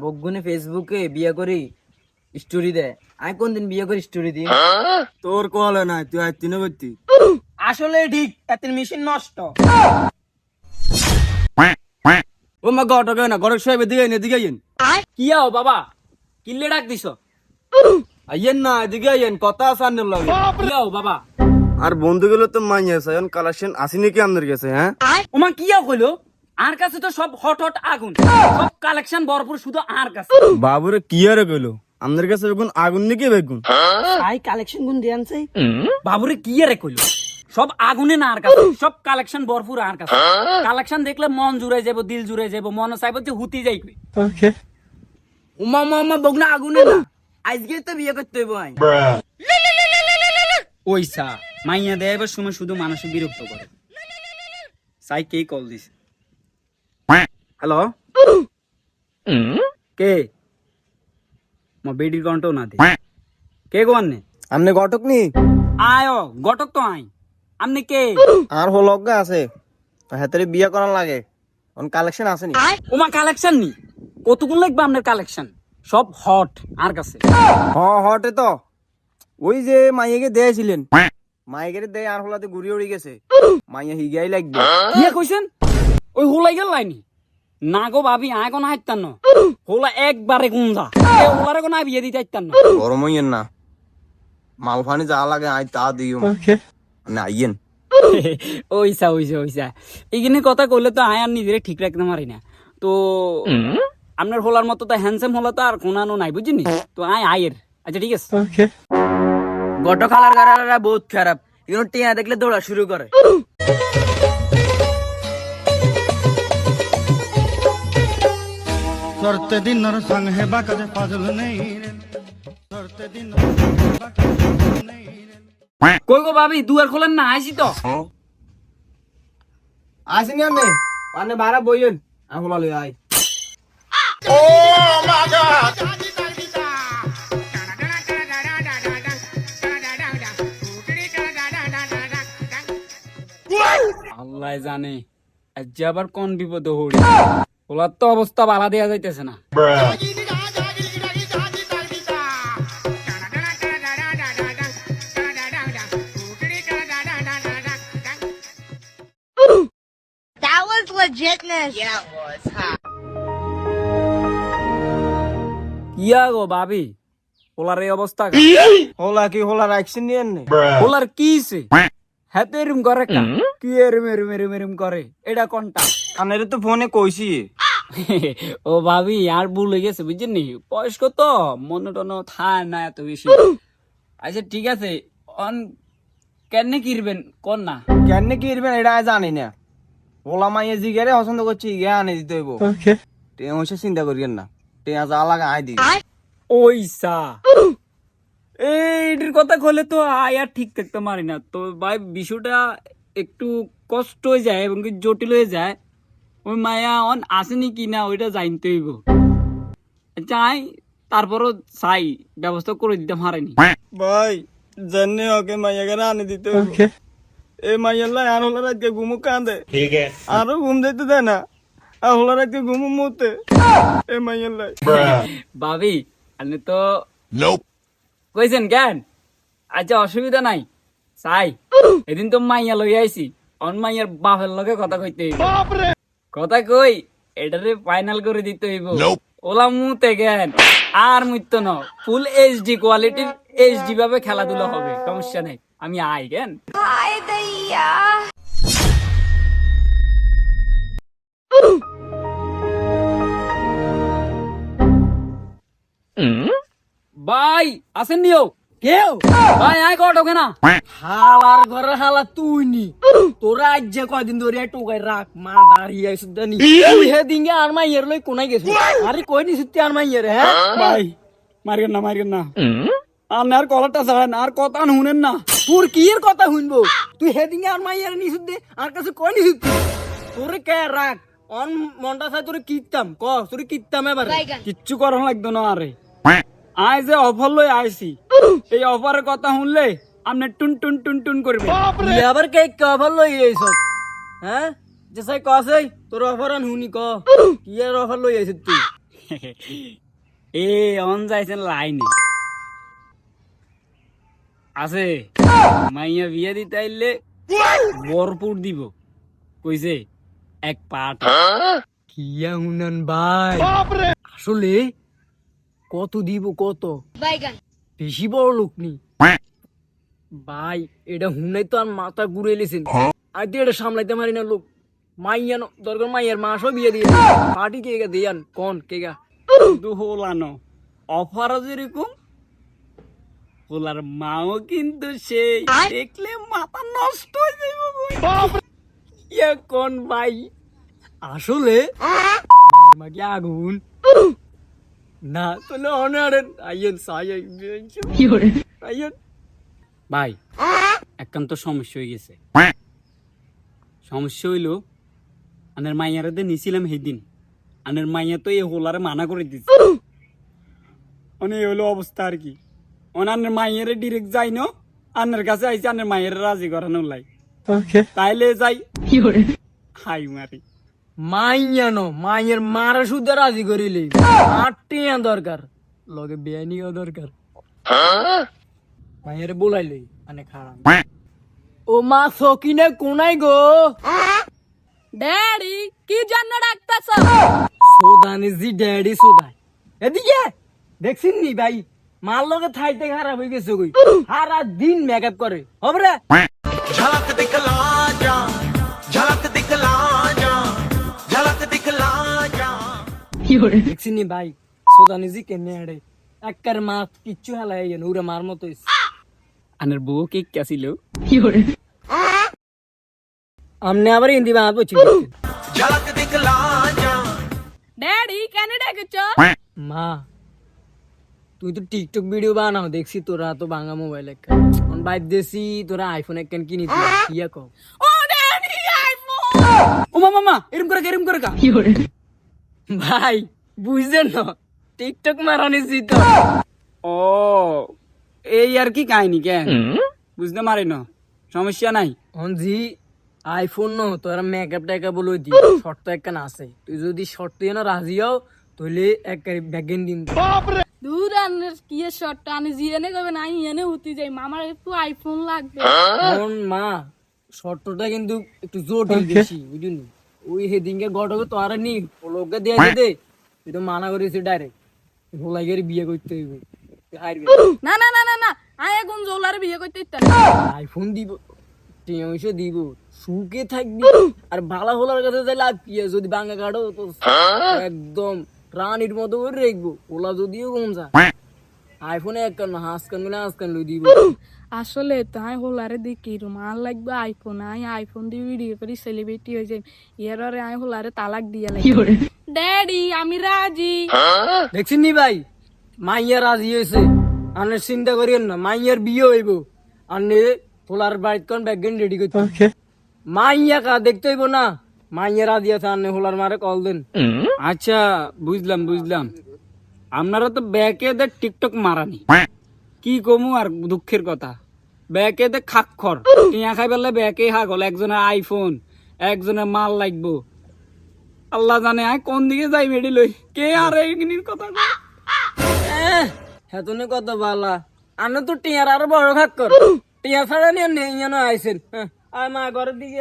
বগুনে ফেসবুকে বিয়ে করি স্টোরি দে। আমি কোনদিন বিয়ে করি স্টোরি দিই? তোর কলে নাই, তুই আজ তিনে করতি। আসলে ঠিক এত মেশিন নষ্ট। ও মা গটক না, গটক সাহেব এদিকে আইন, এদিকে আইন। কি আও বাবা, কিল্লে ডাক দিছ? আইয়েন না, এদিকে আইয়েন, কথা আছে আন্নের লাগে। কি আও বাবা? আর বন্ধুগুলো তো মাইয়া আছে, এখন কালেকশন আসি নাকি আমাদের কাছে? হ্যাঁ, ওমা কি আও কইলো? আর কাছে তো সব হট হট আগুন, সব কালেকশন ভরপুর, শুধু আর কাছে। বাবুরে কি আরে কইলো? আমাদের কাছে বেগুন আগুন নাকি বেগুন? হাই কালেকশন গুন দেন চাই। বাবুরে কি আরে কইলো? সব আগুনে না আর কাছে, সব কালেকশন ভরপুর আর কাছে। কালেকশন দেখলে মন জুড়ে যাবো, দিল জুড়ে যাবো, মন চাইবো যে হুতি যাই। ওকে। উমা মামা বগনা আগুনে না, আজকে তো বিয়ে করতে হইব। আই ওইসা মাইয়া দেবার সময় শুধু মানুষ বিরক্ত করে। সাই কে কল দিস? হ্যালো, কে? মা বেডির কণ্ঠ না দে। কে গো আন্নে? আমনে গটক নি? আয় গটক তো আই। আমনে কে? আর হলগা আছে, হাতেরে বিয়া করার লাগে। অন কালেকশন আছে নি? ওমা কালেকশন নি, কতগুলো লাগবে আপনার কালেকশন? সব হট আর কাছে। হটে তো ওই যে মাইয়াকে দিয়েছিলেন, মাইয়াকে দেয় আর হলাতে ঘুরি উড়ি গেছে। মাইয়া হিগাই লাগবে। কি কইছেন? ওই হোলাই গেল লাইনি না গো ভাবি, আয় কোন হাইতান না। হোলা একবারে গুঞ্জা, হোলারে কোন বিয়ে দিতে হাইতান না। গরম হইয়েন না, মালফানি যা লাগে আই তা দিও না। আইয়েন ওইসা ওইসা ওইসা এইখানে কথা কইলে তো আয় আর নিজেরে ঠিক রাখতে পারি না। তো আপনার হোলার মতো তো হ্যান্ডসাম হোলা তো আর কোনানো নাই, বুঝিনি তো। আয় আয়ের আচ্ছা ঠিক আছে। গট খালার গাড়ারা বহুত খারাপ, এগুলো টিয়া দেখলে দৌড়া শুরু করে। চরতে দিনর সঙ্গ হেবা কাজে ফাজল নেই রে, চরতে দিনর কই গো ভাবি, দুয়ার খোলেন না, আইসি তো। আসেনি আমি পানে বারা বইয়েন আহলা লই আই। আল্লাহ জানে আজ আবার কোন বিপদ হড়ি। ওলার তো অবস্থা বালা দেয়া যাইতেছে না। That was legitness. Yeah. ইয়া গো ভাবি, ওলার এই অবস্থা কা? হোলা কি হোলা রাখছেন নিয়েন নে? ওলার কিছে? হাতে এরম করে কা? কি এরম এরম এরম এরম করে? এটা কোনটা? আনেরে তো ফোনে কইছি। ও ভাবি আর ভুল হয়ে গেছে, বুঝছেন নি? বয়স্ক তো, মনে টনো থায় না এত বেশি। আচ্ছা ঠিক আছে, অন কেন কিরবেন কোন না? কেন কি ইরবেন এটা জানি না। হোলা মাইয়া জিগারে পছন্দ করছি, ইয়া আনে দিতে হইব। তে হইছে চিন্তা করিয়েন না, তে যা লাগে আই দি। ওইসা এইটির কথা কইলে তো আয় আর ঠিক থাকতে পারি না তো ভাই। বিষয়টা একটু কষ্ট হয়ে যায় এবং কি জটিল হয়ে যায়। ওই মায়া অন আসেনি কি না ওইটা জানতে হইব। চাই তারপরও চাই ব্যবস্থা করে দিতে পারেনি। ভাই জানে ওকে মাইয়া করে আনে দিতে হইব। এই মাইয়ার লাই আর হোলা রাতকে ঘুমু কাঁদে, আরো ঘুম দিতে দেয় না। আর হোলা রাতকে ঘুমু মুতে এই মাইয়ার লাই। ভাবি আপনি তো কইছেন কেন? আচ্ছা অসুবিধা নাই, চাই এদিন তো মাইয়া লই আইছি, অন মাইয়ার বাপের লগে কথা কইতে হইব। কথা কই এটারে ফাইনাল করে দিতে হইব। ওলা মুতে জ্ঞান আর মুত্য ন, ফুল এইচডি কোয়ালিটির এইচডি ভাবে খেলাধুলা হবে, সমস্যা নাই। আমি আই জ্ঞান। Hi, Daya. ভাই আসেন নিও কেউ? ভাই আয় কটকে না। হালার ঘরে হালা তুই নি, তোরা আজ যে কয়দিন ধরে টোকাই রাখ মা দাঁড়িয়ে আইছ জানি। তুই হে দিঙ্গে আর মাইয়ের লই কোনাই গেছ? আরে কই নি সুত্তি আর মাইয়ের? হ্যাঁ ভাই মারিয়েন না, মারিয়েন না। আর কলারটা ছাড়েন, আর কথা শুনেন না। তোর কি এর কথা শুনবো? তুই হে দিঙ্গে আর মাইয়ের নি সুত্তি আর কাছে কই নি সুত্তি? তোরে কে রাখ অন মনটা চাই তোরে কিতাম ক, তোরে কিতাম এবার। কিচ্ছু করার লাগতো না। আরে আয় যে অফার লই আইছি, এই অফারের কথা শুনলে আপনি টুন টুন টুন টুন করবে। তুই আবার কে কভার লই আইছ? হ্যাঁ যে সাই কসই তোর অফার আন হুনি ক, কি এর অফার লই আইছ তুই? এ অন যাইছেন লাইনে আছে মাইয়া বিয়ে দিতে আইলে ভরপুর দিব কইছে এক পাট কিয়া হুনান ভাই আসলে কত দিব কত Bacon. বেশি বড় লোক নি ভাই এটা হুনাই তো আর মাথা ঘুরে এলেছেন আর তো এটা সামলাইতে পারি না লোক মাইয়ানো দরকার মাইয়ার মাসও বিয়ে দিয়ে পার্টি কেগা দিয়ান কোন কেগা শুধু হোলানো অফারও যেরকম হোলার মাও কিন্তু সেই দেখলে মাথা নষ্ট হয়ে যাইব ইয়া কোন ভাই আসলে মাকে আগুন না তাহলে অনারেন আইয়েন সাই আইয়েন ভাই একান্ত সমস্যা হয়ে গেছে সমস্যা হইলো আনের মাইয়ারে নিছিলাম সেদিন আনের মাইয়া তো এই হোলারে মানা করে দিচ্ছে অনে এই হলো অবস্থা আর কি অনানের মাইয়ারে ডিরেক্ট যাই ন আনের কাছে আইছে আনের মাইয়ারে রাজি করানো লাই তাইলে যাই হাই মারি মাইয়ানো মাইয়ের মারা শুদ্ধ রাজি করিলে আটিয়া দরকার লগে বেআইনিও দরকার মাইয়ের বলাইলে মানে খারাপ ও মা সকিনে কোনাই গো Daddy, কি জন্য ডাকতাছ? সোদানি জি ড্যাডি সোদাই এদিকে দেখছিস নি ভাই মার লগে থাইতে খারাপ হয়ে গেছে কই সারা দিন মেকআপ করে হবে রে झलक दिखला जा झलक दिखला जा झलक दिखला जा দেখছিস নি ভাই সোদানি জি কেনে আড়ে একবার মা কিচ্ছু হালাই না ওরা মার মতো হইছে। আনের বউ কে ছিল আমনে আবার হিন্দি বাংলা বলছি झलक दिखला जा Daddy, কেন ডাকছ? মা তুই তো টিকটক ভিডিও বানাও দেখছি তোরা তো বাংলা মোবাইল একটা বাইর দেশি তোরা আইফোন একখান কিনি ইয়া কও ও Daddy, iPhone! ও মামা এরম করে কা ভাই বুঝছেন না টিকটক মারানিছি তো ও এই আর কি কাহিনী কেন বুঝতে পারি না সমস্যা নাই জি আইফোন নো তোরা মেকআপ টেকআপ বলে দি শর্ত একখান আছে তুই যদি শর্ত যেন রাজি হও তাহলে এক ব্যাগেন দিন দূর আনের কি শর্ট আনি জিয়ানে কবে না ইয়েনে উঠি যাই মামার একটু আইফোন লাগবে এখন মা শর্তটা কিন্তু একটু জটিল বেশি বুঝলি ওই হেদিনকে গটকে তো আর নি লোককে দিয়ে দে তুই তো মানা করেছি ডাইরেক্ট ভোলাইগের বিয়ে করতে হইবে হারবে না না না না না আয় এখন জোলার বিয়ে করতে ইচ্ছা আইফোন দিব টিউশন দিব সুখে থাকবি আর ভালো হলার কাছে যাই লাভ কি আছে? যদি বাঙ্গা কাটো তো একদম রানীর মতো করে রাখবো ওলা যদিও কম যা আইফোনে এক কান হাঁস কান গুলো হাঁস কান লই দিব আসলে তাই হোলারে দেখি রুমাল লাগবে আইফোন আইফোন দিয়ে ভিডিও করি সেলিব্রিটি হয়ে যাই এর আয় হোলারে তালাক দিয়া লাগবে ড্যাডি আমি রাজি দেখছেন নি ভাই মাইয়া রাজি হয়েছে আনে চিন্তা করিয়েন না মাইয়ার বিয়ে হইব আনে হোলার বাড়িতে কোন ব্যাগেন রেডি করতে মাইয়া কা দেখতে হইব না মাইয়া রাজি আছে আনে হোলার মারে কল দেন আচ্ছা বুঝলাম আপনারা তো ব্যাকে দে টিকটক মারানি কি কমু আর দুঃখের কথা ব্যাকে দে খাক্ষর টিয়া খাই পেলে ব্যাকে হাগল একজনের আইফোন একজনের মাল লাগবো আল্লাহ জানে আয় কোন দিকে যাই মেডি লই কে আর এইগুলির কথা কয়? হেতনে কত বালা আনে তো টিয়ার আরো বড় খাক কর টিয়া ছাড়া নিয়ে আইসেন আর মা ঘরের দিকে